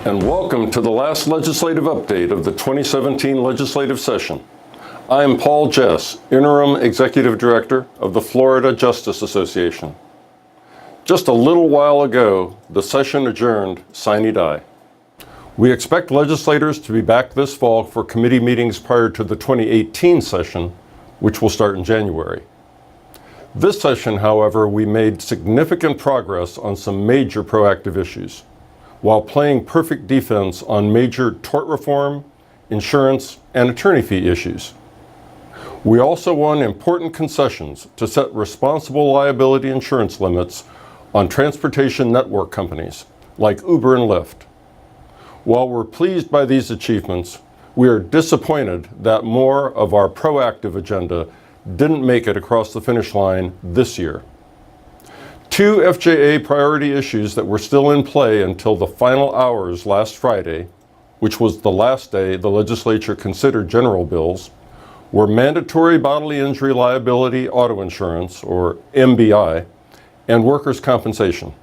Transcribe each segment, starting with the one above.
And welcome to the last legislative update of the 2017 legislative session. I am Paul Jess, Interim Executive Director of the Florida Justice Association. Just a little while ago, the session adjourned sine die. We expect legislators to be back this fall for committee meetings prior to the 2018 session, which will start in January. This session, however, we made significant progress on some major proactive issues, while playing perfect defense on major tort reform, insurance, and attorney fee issues. We also won important concessions to set responsible liability insurance limits on transportation network companies like Uber and Lyft. While we're pleased by these achievements, we are disappointed that more of our proactive agenda didn't make it across the finish line this year. Two FJA priority issues that were still in play until the final hours last Friday, which was the last day the legislature considered general bills, were mandatory bodily injury liability auto insurance, or MBI, and workers' compensation.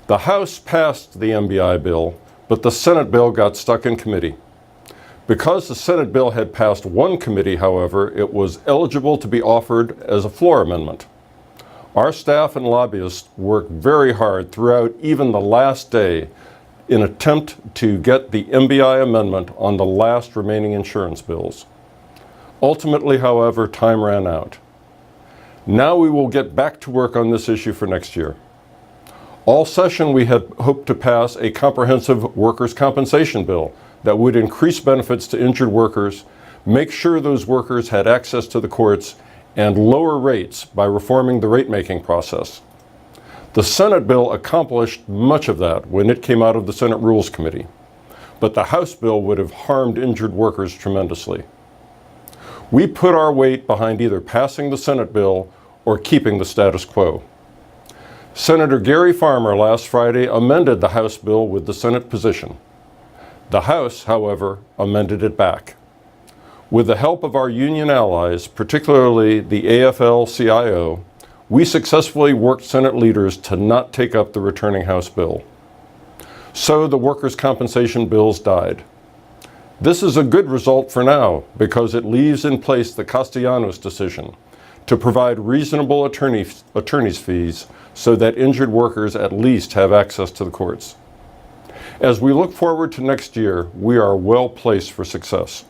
The House passed the MBI bill, but the Senate bill got stuck in committee. Because the Senate bill had passed one committee, however, it was eligible to be offered as a floor amendment. Our staff and lobbyists worked very hard throughout even the last day in an attempt to get the MBI amendment on the last remaining insurance bills. Ultimately, however, time ran out. Now we will get back to work on this issue for next year. All session we had hoped to pass a comprehensive workers' compensation bill that would increase benefits to injured workers, make sure those workers had access to the courts, and lower rates by reforming the rate-making process. The Senate bill accomplished much of that when it came out of the Senate Rules Committee, but the House bill would have harmed injured workers tremendously. We put our weight behind either passing the Senate bill or keeping the status quo. Senator Gary Farmer last Friday amended the House bill with the Senate position. The House, however, amended it back. With the help of our union allies, particularly the AFL-CIO, we successfully worked Senate leaders to not take up the returning House bill. So the workers' compensation bills died. This is a good result for now because it leaves in place the Castellanos decision to provide reasonable attorney's fees so that injured workers at least have access to the courts. As we look forward to next year, we are well placed for success.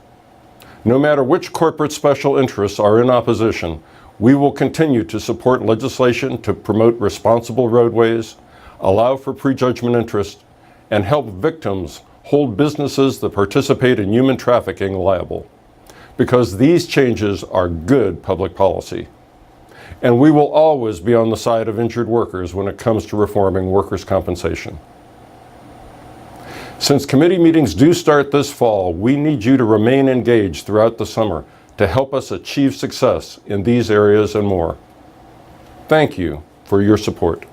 No matter which corporate special interests are in opposition, we will continue to support legislation to promote responsible roadways, allow for prejudgment interest, and help victims hold businesses that participate in human trafficking liable, because these changes are good public policy. And we will always be on the side of injured workers when it comes to reforming workers' compensation. Since committee meetings do start this fall, we need you to remain engaged throughout the summer to help us achieve success in these areas and more. Thank you for your support.